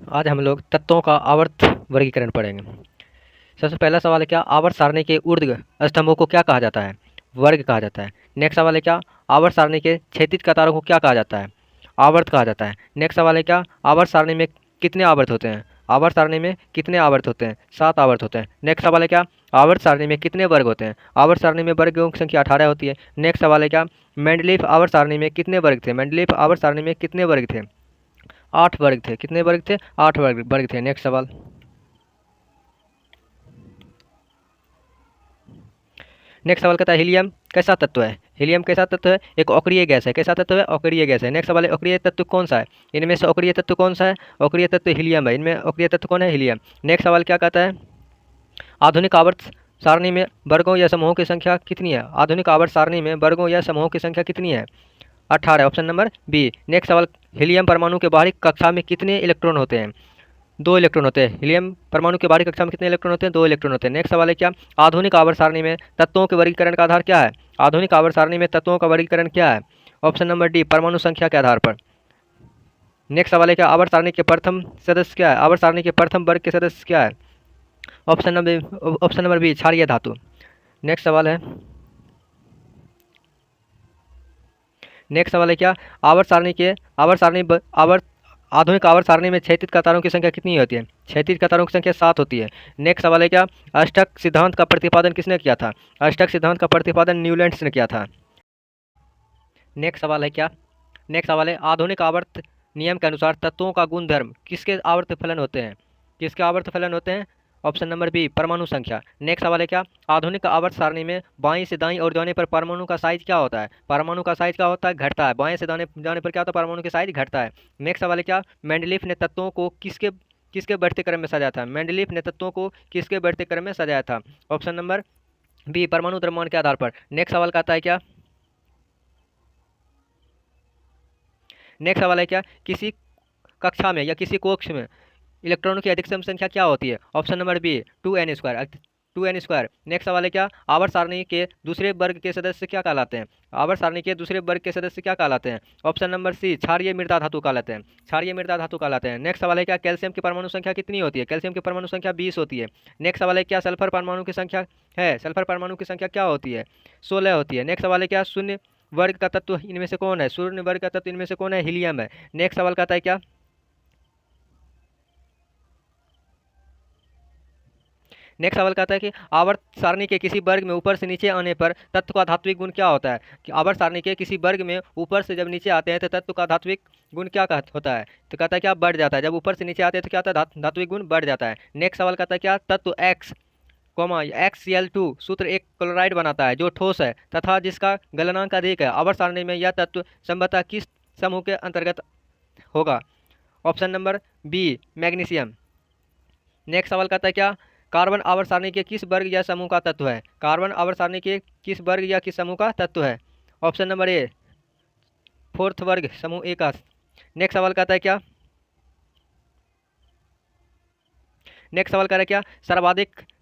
आज हम लोग तत्वों का आवर्त वर्गीकरण पढ़ेंगे। सबसे पहला सवाल है क्या आवर्त सारणी के ऊर्ध्व स्तंभों को क्या कहा जाता है? वर्ग कहा जाता है। नेक्स्ट सवाल है क्या आवर्त सारणी के क्षैतिज कतारों को क्या कहा जाता है? आवर्त कहा जाता है। नेक्स्ट सवाल है क्या आवर्त सारणी में कितने आवर्त होते हैं? आवर्त सारणी में कितने आवर्त होते हैं? 7 आवर्त होते हैं। नेक्स्ट सवाल है क्या आवर्त सारणी में कितने वर्ग होते हैं? आवर्त सारणी में वर्गों की संख्या 18 होती है। नेक्स्ट सवाल है क्या मेंडलीफ आवर्त सारणी में कितने वर्ग थे? मेंडलीफ आवर्त सारणी में कितने वर्ग थे? 8 वर्ग थे। कितने वर्ग थे? 8 वर्ग थे। नेक्स्ट सवाल। नेक्स्ट सवाल कहता है हीलियम कैसा तत्व है? हीलियम कैसा तत्व है? एक अक्रिय गैस है। कैसा तत्व है? अक्रिय गैस है। नेक्स्ट सवाल है अक्रिय तत्व कौन सा है? इनमें से अक्रिय तत्व कौन सा है? अक्रिय तत्व हीलियम है। इनमें अक्रिय तत्व कौन है? हीलियम। नेक्स्ट सवाल क्या कहता है आधुनिक आवर्त सारणी में वर्गों या समूहों की संख्या कितनी है? आधुनिक आवर्त सारणी में वर्गों या समूहों की संख्या कितनी है? 18। Option number B. नेक्स्ट सवाल हीलियम परमाणु के बाहरी कक्षा में कितने इलेक्ट्रॉन होते हैं? 2 इलेक्ट्रॉन होते हैं। हीलियम परमाणु के बाहरी कक्षा में कितने इलेक्ट्रॉन होते हैं? 2 इलेक्ट्रॉन होते हैं। नेक्स्ट सवाल है क्या आधुनिक आवर्त सारणी में तत्वों के वर्गीकरण का आधार क्या है? आधुनिक आवर्त सारणी में तत्वों का वर्गीकरण क्या है? ऑप्शन नंबर डी परमाणु संख्या के आधार पर। नेक्स्ट सवाल है क्या आवर्त सारणी के प्रथम सदस्य क्या है? आवर्त सारणी के प्रथम वर्ग के सदस्य क्या है? ऑप्शन नंबर बी क्षारीय धातु। नेक्स्ट सवाल है क्या आवर्त सारणी के आवर्त आधुनिक आवर्त सारणी में क्षैतिज कतारों की संख्या कितनी होती है? क्षैतिज कतारों की संख्या 7 होती है। नेक्स्ट सवाल है क्या अष्टक सिद्धांत का प्रतिपादन किसने किया था? अष्टक सिद्धांत का प्रतिपादन न्यूलैंड्स ने किया था। नेक्स्ट सवाल है क्या नेक्स्ट सवाल है आधुनिक आवर्त नियम के अनुसार तत्वों का गुणधर्म किसके आवर्त फलन होते हैं? किसके आवर्त फलन होते हैं? ऑप्शन नंबर बी परमाणु संख्या। नेक्स्ट सवाल है क्या आधुनिक आवर्त सारणी में बाईं से दाईं ओर जाने पर परमाणु का साइज क्या होता है? परमाणु का साइज क्या होता है? घटता है। बाएं से दाने जाने पर क्या होता है? परमाणु की साइज घटता है। नेक्स्ट सवाल है क्या मेंडलीफ ने तत्वों को किसके किसके बढ़ते क्रम में सजाया था? मेंडलीफ ने तत्वों को किसके बढ़ते क्रम में सजाया था? ऑप्शन नंबर बी परमाणु द्रव्यमान के आधार पर। नेक्स्ट सवाल कहता है क्या नेक्स्ट सवाल है क्या किसी कक्षा में या किसी कक्ष में इलेक्ट्रॉनों की अधिकतम संख्या क्या होती है? Option number B 2n²। 2n²। Next सवाल है क्या आवर्त सारणी के दूसरे वर्ग के सदस्य क्या कहलाते हैं? आवर्त सारणी के दूसरे वर्ग के सदस्य क्या कहलाते हैं? ऑप्शन नंबर सी क्षारीय मृदा धातु कहलाते हैं। क्षारीय मृदा धातु कहलाते हैं। नेक्स्ट सवाल है क्या कैल्शियम की परमाणु संख्या कितनी होती है? कैल्शियम की परमाणु संख्या 20 होती है। नेक्स्ट सवाल है क्या सल्फर परमाणु की संख्या है? सल्फर परमाणु की संख्या क्या होती है? 16 होती है। नेक्स्ट सवाल है क्या शून्य वर्ग का तत्व इनमें से कौन है? शून्य वर्ग का तत्व इनमें से कौन है? हीलियम है। नेक्स्ट सवाल कहता है क्या नेक्स्ट सवाल कहता है कि आवर्त सारणी के किसी वर्ग में ऊपर से नीचे आने पर तत्व का धात्विक गुण क्या होता है? कि आवर्त सारणी के किसी वर्ग में ऊपर से जब नीचे आते हैं तो तत्व का धात्विक गुण क्या होता है? तो कहता है क्या बढ़ जाता है। जब ऊपर से नीचे आते हैं तो क्या होता है? धात्विक गुण बढ़ जाता है। नेक्स्ट सवाल कहता है क्या तत्व एक्स XCl2 सूत्र एक क्लोराइड बनाता है जो ठोस है तथा जिसका गलनांक अधिक है। आवर्त सारणी में यह तत्व संभवतः किस समूह के अंतर्गत होगा? Option number B magnesium. Next सवाल कहता है क्या कार्बन आवर्त सारणी के किस वर्ग या समूह का तत्व है? कार्बन आवर्त सारणी के किस वर्ग या किस समूह का तत्व है? ऑप्शन नंबर ए फोर्थ वर्ग समूह ए का। नेक्स्ट सवाल कहता है क्या नेक्स्ट सवाल कह रहा है क्या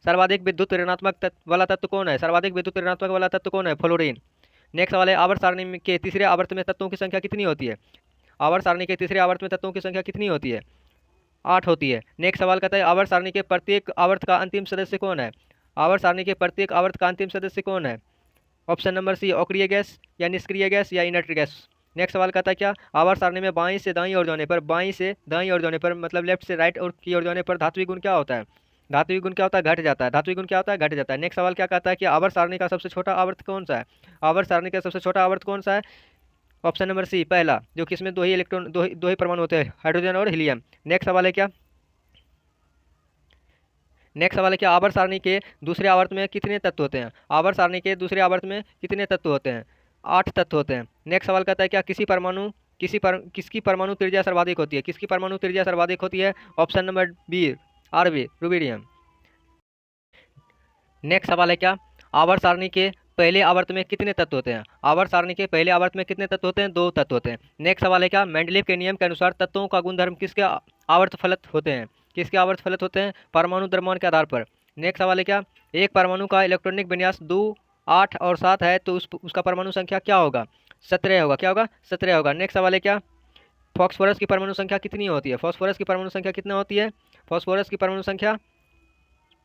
सर्वाधिक विद्युत ऋणात्मक वाला तत्व कौन है? सर्वाधिक विद्युत ऋणात्मक वाला तत्व कौन है? फ्लोरीन। नेक्स्ट सवाल है आवर्त सारणी के तीसरे आवर्त में तत्वों की संख्या कितनी होती है? आवर्त सारणी के तीसरे आवर्त में तत्वों की संख्या कितनी होती है? 8 होती है। नेक्स्ट सवाल कहता है आवर्त सारणी के प्रत्येक आवर्त का अंतिम सदस्य कौन है? आवर्त सारणी के प्रत्येक आवर्त का अंतिम सदस्य कौन है? ऑप्शन नंबर सी अक्रिय गैस या निष्क्रिय गैस या इनर्ट गैस। नेक्स्ट सवाल कहता है क्या आवर्त सारणी में बाईं से दाईं ओर जाने पर मतलब लेफ्ट से राइट और की ओर जाने पर धात्विक गुण क्या होता है? धात्विक गुण क्या होता है? घट जाता है। धात्विक गुण क्या होता है? घट जाता है। नेक्स्ट सवाल क्या कहता है कि आवर्त सारणी का सबसे छोटा आवर्त कौन सा है? आवर्त सारणी का सबसे छोटा आवर्त कौन सा है? ऑप्शन नंबर सी पहला जो कि इसमें दो ही परमाणु होते हैं हाइड्रोजन और हीलियम। नेक्स्ट सवाल है क्या आवर्त सारणी के दूसरे आवर्त में कितने तत्व होते हैं? आवर्त सारणी के दूसरे आवर्त में कितने तत्व होते हैं? 8 तत्व होते हैं। नेक्स्ट सवाल कहता है क्या किसकी परमाणु त्रिज्या सर्वाधिक होती है? किसकी परमाणु त्रिज्या सर्वाधिक होती है? Option number B Rb rubidium. Next सवाल है क्या आवर्त सारणी के पहले आवर्त में कितने तत्व होते हैं? आवर्त सारणी के पहले आवर्त में कितने तत्व होते हैं? 2 तत्व होते हैं। नेक्स्ट सवाल है क्या मेंडलीव के नियम के अनुसार तत्वों का गुणधर्म किसके आवर्त फलित होते हैं? किसके आवर्त फलित होते हैं? परमाणु द्रव्यमान के आधार पर। नेक्स्ट सवाल है क्या एक परमाणु का इलेक्ट्रॉनिक विन्यास 2, 8 और 7 है तो उसका परमाणु संख्या क्या होगा? 17 होगा। क्या होगा? 17 होगा। नेक्स्ट सवाल है क्या फॉस्फोरस की परमाणु संख्या कितनी होती है? फॉस्फोरस की परमाणु संख्या कितना होती है? फॉस्फोरस की परमाणु संख्या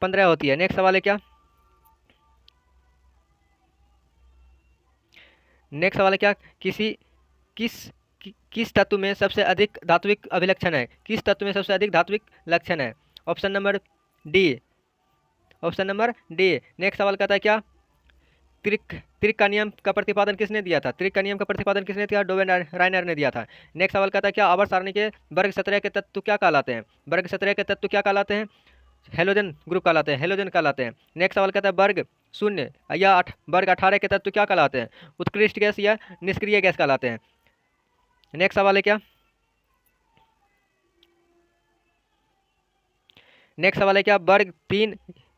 15 होती है। नेक्स्ट सवाल है क्या? नेक्स्ट सवाल है क्या? किस किस तत्व में सबसे अधिक धात्विक अभिलक्षण है? किस तत्व में सबसे अधिक धात्विक लक्षण है? Option number D. Option number D. Next सवाल कहता है क्या? त्रिक का नियम का प्रतिपादन किसने दिया था? त्रिक का नियम का प्रतिपादन किसने दिया? डोवेन-राइनर ने दिया था। नेक्स्ट सवाल कहता है क्या? आवर्त सारणी के वर्ग 17 के तत्व क्या कहलाते हैं? वर्ग 17 के तत्व क्या कहलाते हैं? हेलोजन ग्रुप कहलाते हैं, हेलोजन कहलाते हैं। नेक्स्ट सवाल कहता है वर्ग 0 या वर्ग 18 के तत्व क्या कहलाते हैं? उत्कृष्ट गैस या निष्क्रिय गैस कहलाते हैं। नेक्स्ट सवाल है क्या? नेक्स्ट सवाल है क्या? वर्ग 3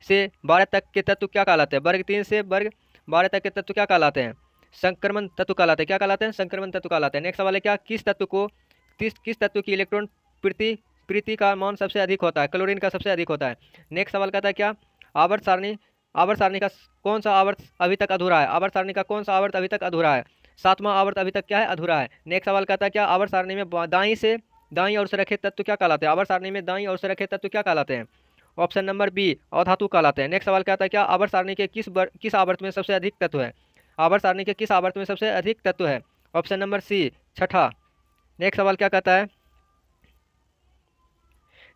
से 12 तक के तत्व क्या कहलाते हैं? वर्ग 3 से वर्ग 12 तक के तत्व क्या कहलाते हैं? संक्रमण तत्व कहलाते हैं। क्या कहलाते हैं? संक्रमण तत्व कहलाते हैं। नेक्स्ट सवाल है क्या? किस तत्व की इलेक्ट्रॉन प्रीति का मान सबसे अधिक होता है? क्लोरीन का सबसे अधिक होता है। नेक्स्ट सवाल कहता है क्या? आवर्त सारणी का कौन सा आवर्त अभी तक अधूरा है? आवर्त सारणी का कौन सा आवर्त अभी तक अधूरा है? 7वां आवर्त अभी तक क्या है? अधूरा है। नेक्स्ट सवाल कहता है क्या? आवर्त सारणी में दाईं ओर से रखे तत्व क्या कहलाते हैं? आवर्त सारणी में दाईं ओर से रखे तत्व क्या कहलाते हैं? ऑप्शन नंबर बी, अधातु कहलाते हैं। नेक्स्ट सवाल कहता है क्या? आवर्त सारणी के किस आवर्त में सबसे अधिक तत्व है? आवर्त सारणी के किस आवर्त में सबसे अधिक तत्व है? ऑप्शन नंबर सी, छठा। नेक्स्ट सवाल क्या कहता है?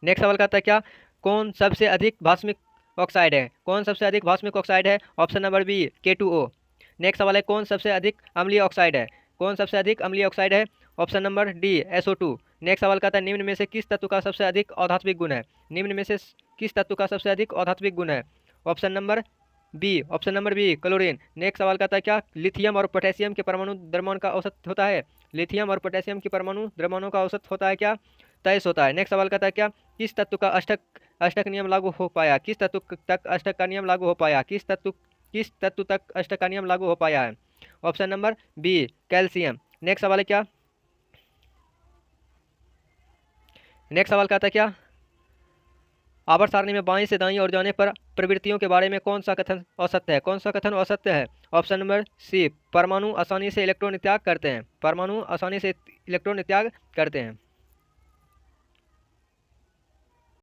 नेक्स्ट सवाल कहता है क्या? कौन सबसे अधिक भास्मिक ऑक्साइड है? कौन सबसे अधिक भास्मिक ऑक्साइड है? Option number B, K2O। Next सवाल है कौन सबसे अधिक अम्लीय ऑक्साइड है? कौन सबसे अधिक अम्लीय ऑक्साइड है? Option number D, SO2। Next सवाल कहता है निम्न में से किस तत्व का सबसे अधिक औधात्मिक गुण है? निम्न में से किस तत्व का सबसे अधिक औधात्मिक गुण है? Option number B, option number B, chlorine. Next सवाल कहता है क्या? लिथियम और पोटेशियम के परमाणु द्रव्यमान का औसत होता है? लिथियम और पोटेशियम के परमाणु द्रव्यमानों का औसत होता है क्या? 23 होता है। नेक्स्ट सवाल कहता है क्या? किस तत्व का अष्टक नियम लागू हो पाया? किस तत्व तक अष्टक का नियम लागू हो पाया? किस तत्व तक अष्टक का नियम लागू हो पाया है? Option number B, calcium. Next सवाल है क्या? नेक्स्ट सवाल कहता है क्या? आवर्त सारणी में बाईं से दाईं ओर जाने पर प्रवृत्तियों के बारे में कौन सा कथन असत्य है? कौन सा कथन असत्य है? ऑप्शन नंबर सी, परमाणु आसानी से इलेक्ट्रॉन त्याग करते हैं। परमाणु आसानी से इलेक्ट्रॉन त्याग करते हैं।